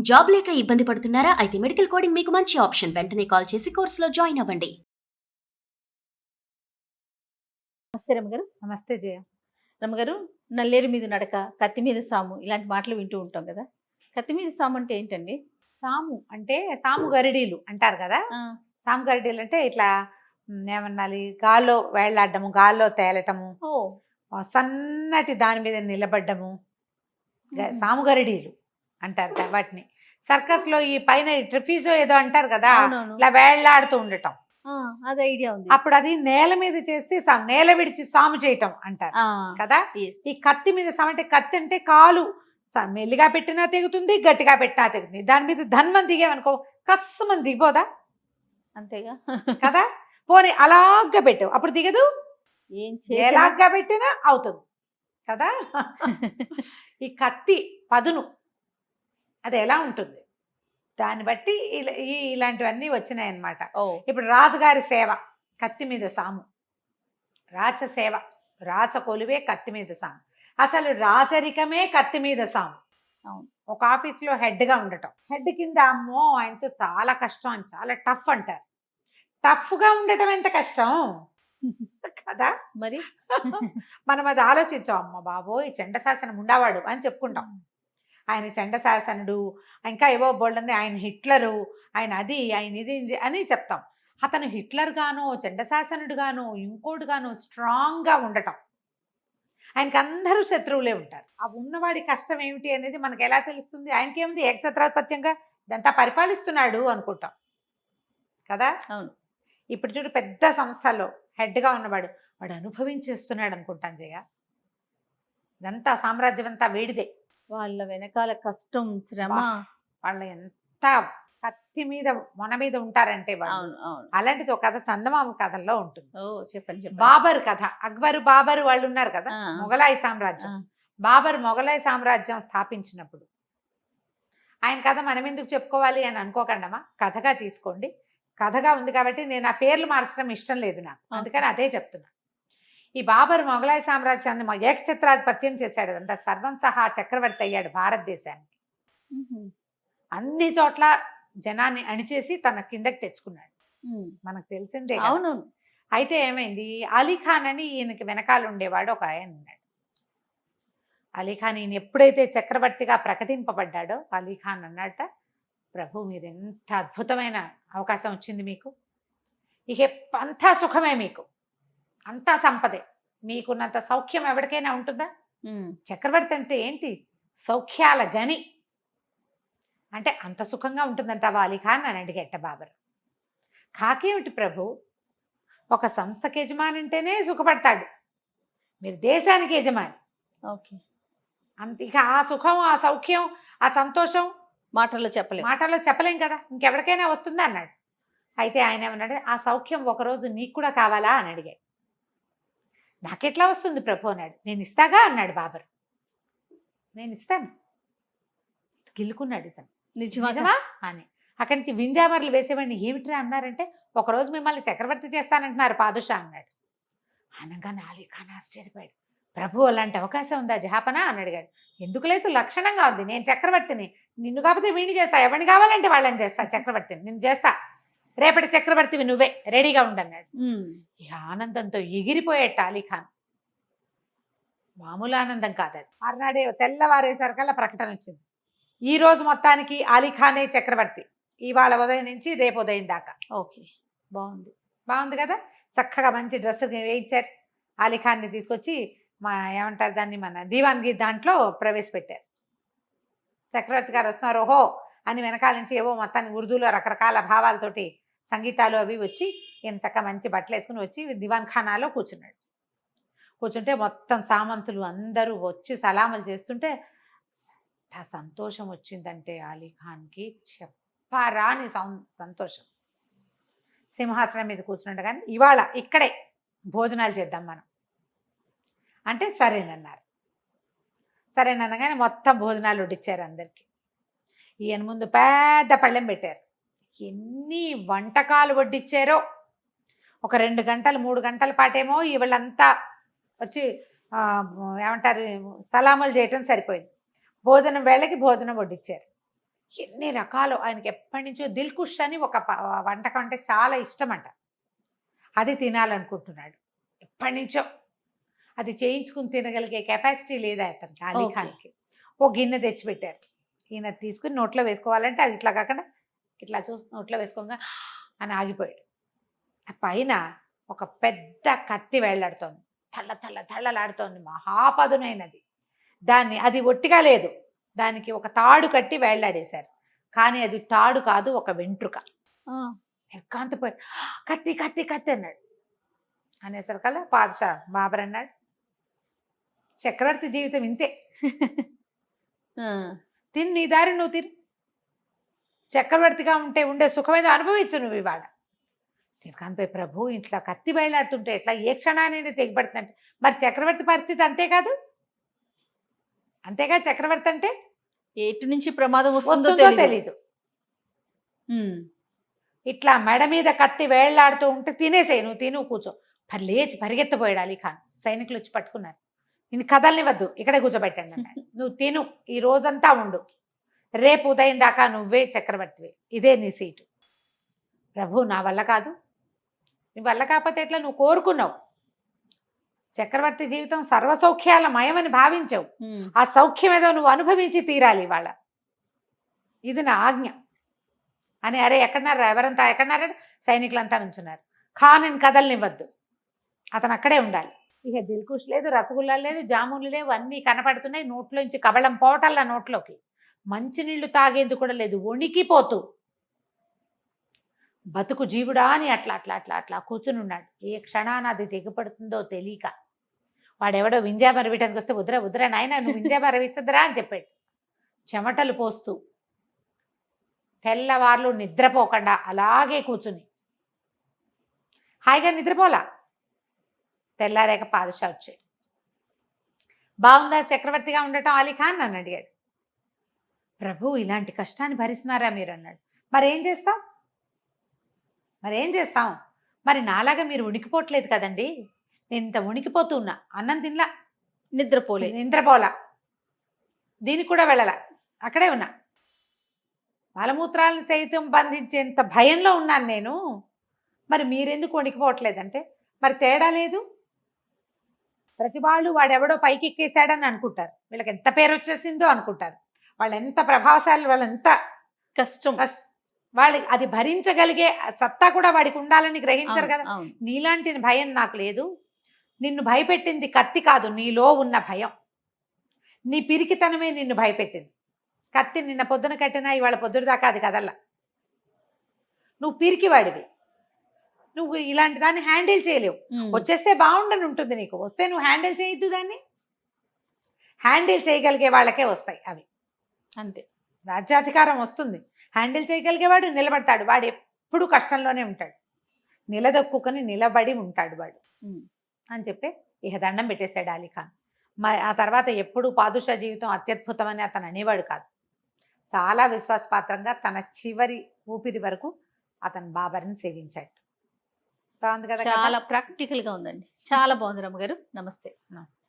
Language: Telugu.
జాబ్ లేక ఇబ్బంది పడుతున్నారా? అయితే మెడికల్ కోడింగ్ మీకు మంచి ఆప్షన్. వెంటనే కాల్ చేసి కోర్సులో జాయిన్ అవ్వండి. నమస్తే రమ్మగారు. నమస్తే జయ. రమ్మగారు, నల్లేరు మీద నడక, కత్తి మీద సాము ఇలాంటి మాటలు వింటూ ఉంటాం కదా. కత్తి మీద సాము అంటే ఏంటండి? సాము అంటే సాము గరిడీలు అంటారు కదా. ఆ, సాము గరిడీలు అంటే ఇట్లా ఏమన్నాలి, గాల్లో వేళ్లాడము, గాల్లో తేలటము, ఓ సన్నటి దాని మీద నిలబడ్డము, మ్మ్. సాము గరిడీలు అంటారు వాటిని. సర్కస్ లో ఈ పైన ట్రిఫీజో ఏదో అంటారు కదా, అవునవును. ఇలా వేళ్లాడుతూ ఉండటం. ఆ, అది ఐడియా ఉంది. అప్పుడు అది నేల మీద చేస్తే నేల విడిచి సాము చేయటం అంటారు ఆ, కదా. yes. ఈ కత్తి మీద సాము అంటే, కత్తి అంటే కాలు మెల్లిగా పెట్టినా తెగుతుంది, గట్టిగా పెట్టినా తెగుతుంది. దాని మీద ధన్మం దిగామనుకో, కస్సమని దిగిపోదా అంతేగా. కదా. పోనీ అలాగా పెట్టావు, అప్పుడు దిగదు. ఏం ఎలాగా పెట్టినా అవుతుంది కదా. ఈ కత్తి పదును అది ఎలా ఉంటుంది, దాన్ని బట్టి ఇలాంటివన్నీ వచ్చినాయి అన్నమాట. ఓ ఇప్పుడు రాజుగారి సేవ కత్తి మీద సాము, రాచ సేవ రాచ కొలువే కత్తి మీద సాము, అసలు రాచరికమే కత్తి మీద సాము. అవును. ఒక ఆఫీస్లో హెడ్గా ఉండటం, హెడ్ కింద అమ్మో ఆయనతో చాలా కష్టం అని చాలా టఫ్ అంటారు. టఫ్గా ఉండటం ఎంత కష్టం కదా. మరి మనం అది ఆలోచించాం, అమ్మ బాబోయ్ చండశాసనం ఉండవాడు అని చెప్పుకుంటాం. ఆయన చండశాసనుడు, ఇంకా ఏవో బోల్డని, ఆయన హిట్లరు, ఆయన అది, ఆయన ఇది అని చెప్తాం. అతను హిట్లర్ గానో, చండశాసనుడు గానో, ఇంకోటి గానో స్ట్రాంగ్గా ఉండటం. ఆయనకి అందరూ శత్రువులే ఉంటారు. ఆ ఉన్నవాడి కష్టం ఏమిటి అనేది మనకు ఎలా తెలుస్తుంది? ఆయనకేముంది, ఏకఛత్రాధిపత్యంగా ఇదంతా పరిపాలిస్తున్నాడు అనుకుంటాం కదా. అవును. ఇప్పుడు చూడు, పెద్ద సంస్థల్లో హెడ్గా ఉన్నవాడు వాడు అనుభవించేస్తున్నాడు అనుకుంటాను జయ. ఇదంతా సామ్రాజ్యం అంతా వేడిదే. వాళ్ళ వెనకాల కష్టం, శ్రమ. వాళ్ళ ఎంత కత్తి మీద మొన మీద ఉంటారంటే వాళ్ళు. అవును అవును. అలాంటిది ఒక కథ చందమామ కథల్లో ఉంటుంది. ఓ చెప్పండి చెప్పండి. బాబర్ కథ. అక్బరు బాబరు వాళ్ళు ఉన్నారు కదా, ఆ. మొఘలాయి సామ్రాజ్యం. బాబర్ మొఘలాయి సామ్రాజ్యం స్థాపించినప్పుడు ఆయన కథ మనం ఎందుకు చెప్పుకోవాలి అని అనుకోకండమ్మా, కథగా తీసుకోండి. కథగా ఉంది కాబట్టి నేను ఆ పేర్లు మార్చడం ఇష్టం లేదు నాకు, అందుకని అదే చెప్తున్నా. ఈ బాబర్ మొఘలాయి సామ్రాజ్యాన్ని ఏకఛత్రాధిపత్యం చేశాడు, అంతా సర్వం సహా చక్రవర్తి అయ్యాడు భారతదేశానికి. అన్ని చోట్ల జనాన్ని అణిచేసి తన కిందకి తెచ్చుకున్నాడు, మనకు తెలిసిందే. అవునవును. అయితే ఏమైంది, అలీఖాన్ అని ఈయనకి వెనకాల ఉండేవాడు ఒక ఆయన ఉన్నాడు. అలీఖాన్ ఈయన ఎప్పుడైతే చక్రవర్తిగా ప్రకటింపబడ్డాడో, అలీఖాన్ అన్నట్ట, ప్రభు మీరు ఎంత అద్భుతమైన అవకాశం వచ్చింది మీకు, ఇక అంతా సుఖమే, మీకు అంతా సంపదే, మీకున్నంత సౌఖ్యం ఎవరికైనా ఉంటుందా? చక్రవర్తి అంటే ఏంటి, సౌఖ్యాల గని అంటే అంత సుఖంగా ఉంటుందంటావా అలీఖాన్ అని అడిగేట బాబర్. కాకేమిటి ప్రభు, ఒక సంస్థకి యజమాని అంటేనే సుఖపడతాడు, మీరు దేశానికి యజమాని. ఓకే. అంత ఇక ఆ సుఖం, ఆ సౌఖ్యం, ఆ సంతోషం మాటల్లో చెప్పలేం కదా, ఇంకెవరికైనా వస్తుందా అన్నాడు. అయితే ఆయన ఏమన్నాడు, ఆ సౌఖ్యం ఒకరోజు నీకు కూడా కావాలా అని అడిగాడు. నాకెట్లా వస్తుంది ప్రభు అన్నాడు. నేను ఇస్తాగా అన్నాడు బాబర్. నేను ఇస్తాను, గిల్లుకున్నాడు ఇతను. నిజమా అని అక్కడి నుంచి వింజామర్లు వేసేవాడిని. ఏమిట్రా అన్నారంటే, ఒకరోజు మిమ్మల్ని చక్రవర్తి చేస్తానంటున్నారు పాదుషా అన్నాడు. అనగానే అలీఖాన్ ఆశ్చర్యపోయాడు. ప్రభు అలాంటి అవకాశం ఉందా జహాపనా అని అడిగాడు. ఎందుకు లేదు, లక్షణంగా ఉంది, నేను చక్రవర్తిని, నిన్ను కాకపోతే వీడిని చేస్తా, ఎవరిని కావాలంటే వాళ్ళని చేస్తా, చక్రవర్తిని నిన్ను చేస్తా, రేపటి చక్రవర్తివి నువ్వే, రెడీగా ఉండన్నాడు. ఈ ఆనందంతో ఎగిరిపోయేట అలీఖాన్. మామూలు ఆనందం కాదు. మర్నాడే తెల్లవారేసరికల్లా ప్రకటన వచ్చింది, ఈ రోజు మొత్తానికి అలీఖానే చక్రవర్తి, ఇవాళ ఉదయం నుంచి రేపు ఉదయం దాకా. ఓకే, బాగుంది కదా. చక్కగా మంచి డ్రెస్ వేయించారు. అలీఖాన్ని తీసుకొచ్చి ఏమంటారు దాన్ని, మన దీవాన్గి దాంట్లో ప్రవేశపెట్టారు. చక్రవర్తి గారు వస్తున్నారు ఓహో అని వెనకాల నుంచి ఏవో మొత్తాన్ని ఉర్దూలో రకరకాల భావాలతోటి సంగీతాలు అవి వచ్చి, ఈయన చక్కగా మంచి బట్టలు వేసుకుని వచ్చి దివాన్ ఖానాలో కూర్చున్నాడు. కూర్చుంటే మొత్తం సామంతులు అందరూ వచ్చి సలాములు చేస్తుంటే ఎంత సంతోషం వచ్చిందంటే అలీఖాన్కి చెప్పరాని సంతోషం. సింహాసనం మీద కూర్చున్నట్టు, కానీ ఇవాళ ఇక్కడే భోజనాలు చేద్దాం మనం అంటే సరేనన్నారు. సరేననగానే మొత్తం భోజనాలు వడ్డించారు అందరికీ. ఈయన ముందు పెద్ద పళ్ళెం పెట్టారు. ఎన్ని వంటకాలు వడ్డించారో. ఒక 2 గంటలు 3 గంటల పాటేమో వీళ్ళంతా వచ్చి ఏమంటారు సలాములు చేయటం సరిపోయింది. భోజనం వేళకి భోజనం వడ్డించారు. ఎన్ని రకాలు. ఆయనకి ఎప్పటి నుంచో దిల్కుష్ అని ఒక వంటకం అంటే చాలా ఇష్టం అంట. అది తినాలనుకుంటున్నాడు ఎప్పటి నుంచో. అది చేయించుకుని తినగలిగే కెపాసిటీ లేదా అతనికి, అలీ Okay. ఖాన్కి. ఓ గిన్నె తెచ్చిపెట్టారు. ఈయన తీసుకుని నోట్లో వేసుకోవాలంటే అది ఇట్లా కాకుండా ఇట్లా చూసి నోట్లో వేసుకోగా అని ఆగిపోయాడు. ఆ పైన ఒక పెద్ద కత్తి వేళ్లాడుతోంది, తళ్ళలాడుతోంది, మహాపదునైనది. దాన్ని అది ఒట్టిగా లేదు, దానికి ఒక తాడు కట్టి వేళ్లాడేశారు. కానీ అది తాడు కాదు, ఒక వెంట్రుక. ఎక్కాంతపోయి కత్తి కత్తి కత్తి అన్నాడు. అనేసరికల్లా పాదషా బాబర్ అన్నాడు, చక్రవర్తి జీవితం ఇంతే, తిను నీ దారి నువ్వు తిను, చక్రవర్తిగా ఉండే సుఖమేదో అనుభవించు నువ్వు ఇవాళ. తిరకాంతపై ప్రభు ఇట్లా కత్తి బయలాడుతుంటే ఎట్లా, ఏ క్షణాన్ని తెగిపడుతుందంటే మరి చక్రవర్తి పరిస్థితి అంతేకాదు, అంతేగా చక్రవర్తి అంటే ఎటు నుంచి ప్రమాదం వస్తుందో వస్తుందో తెలీదు. తెలీదు. ఇట్లా మెడ మీద కత్తి వేళ్లాడుతూ ఉంటే తినేసేయి, నువ్వు తిను కూర్చో. లేచి పరిగెత్తపోయాడు అలీ ఖాన్. సైనికులు వచ్చి పట్టుకున్నారు. నేను కదలనివ్వద్దు, ఇక్కడే కూర్చోబెట్టండి అన్నాడు. నువ్వు తిను, ఈ రోజంతా ఉండు, రేపు ఉదయం దాకా నువ్వే చక్రవర్తివే, ఇదే నీ సీటు. ప్రభు నా వల్ల కాదు. నీ వల్ల కాకపోతే ఎట్లా, నువ్వు కోరుకున్నావు చక్రవర్తి జీవితం సర్వసౌఖ్యాల మయమని భావించావు, ఆ సౌఖ్యం ఏదో నువ్వు అనుభవించి తీరాలి ఇవాళ, ఇది నా ఆజ్ఞ అని. అరే ఎక్కడన్నారా, ఎవరంతా ఎక్కడన్నారా, సైనికులంతా నుంచున్నారు. ఖాన్ కదలనివ్వద్దు, అతను అక్కడే ఉండాలి. ఇక దిల్కుష్ లేదు, రసగుల్లా లేదు, జామున్లు లేవు, అన్నీ కనపడుతున్నాయి. నోట్లోంచి కబళం పోవటల్లా నోట్లోకి. మంచినీళ్లు తాగేందుకు కూడా లేదు, వణికిపోతూ బతుకు జీవుడా అని అట్లా అట్లా అట్లా అట్లా కూర్చుని ఉన్నాడు. ఏ క్షణాన అది తెగిపడుతుందో తెలియక. వాడెవడో వింజామర వీటానికి వస్తే వద్దురా వద్దురా నాయన, నువ్వు వింజామర విచ్చదురా అని చెప్పాడు. చెమటలు పోస్తూ తెల్లవార్లు నిద్రపోకుండా అలాగే కూర్చుని హాయిగా నిద్రపోలా. తెల్లారేక పాదషా వచ్చాడు. బాగుందా చక్రవర్తిగా ఉండటం అలీ ఖాన్ అని అడిగాడు. ప్రభు ఇలాంటి కష్టాన్ని భరిస్తున్నారా మీరు అన్నాడు. మరేం చేస్తాం, మరి నాలాగా మీరు ఉనికిపోవట్లేదు కదండి. నేను ఇంత ఉనికిపోతూ ఉన్నా, అన్నం తినలా, నిద్రపోలా, దీనికి కూడా వెళ్ళలా, అక్కడే ఉన్నా, మలమూత్రాలను సైతం బంధించేంత భయంలో ఉన్నాను నేను. మరి మీరెందుకు వణికిపోవట్లేదంటే మరి తేడా లేదు. ప్రతి వాళ్ళు వాడెవడో పైకి ఎక్కేశాడని అనుకుంటారు, వీళ్ళకి ఎంత పేరు వచ్చేసిందో అనుకుంటారు, వాళ్ళు ఎంత ప్రభావశాలి, వాళ్ళు ఎంత కష్టం, వాళ్ళకి అది భరించగలిగే సత్తా కూడా వాడికి ఉండాలని గ్రహించరు కదా. నీలాంటి భయం నాకు లేదు. నిన్ను భయపెట్టింది కత్తి కాదు, నీలో ఉన్న భయం, నీ పిరికితనమే నిన్ను భయపెట్టింది. కత్తి నిన్న పొద్దున కట్టినా ఇవాళ పొద్దున దాకా అది కదల్లా. నువ్వు పిరికివాడివి, నువ్వు ఇలాంటి దాన్ని హ్యాండిల్ చేయలేవు. వచ్చేస్తే బాగుండని ఉంటుంది నీకు, వస్తే నువ్వు హ్యాండిల్ చేయొద్దు దాన్ని. హ్యాండిల్ చేయగలిగే వాళ్ళకే వస్తాయి అవి, అంతే. రాజ్యాధికారం వస్తుంది, హ్యాండిల్ చేయగలిగేవాడు నిలబడతాడు, వాడు ఎప్పుడు కష్టంలోనే ఉంటాడు, నిలదొక్కుని నిలబడి ఉంటాడు వాడు అని చెప్పి ఇక దండం పెట్టేశాడు అలీ ఖాన్. ఆ తర్వాత ఎప్పుడు పాదుషా జీవితం అత్యద్భుతమని అతను అనేవాడు కాదు. చాలా విశ్వాసపాత్రంగా తన చివరి ఊపిరి వరకు అతను బాబర్ని సేవించాడు. బాగుంది కదా, చాలా ప్రాక్టికల్ గా ఉందండి, చాలా బాగుంది రమ్మగారు. నమస్తే. నమస్తే.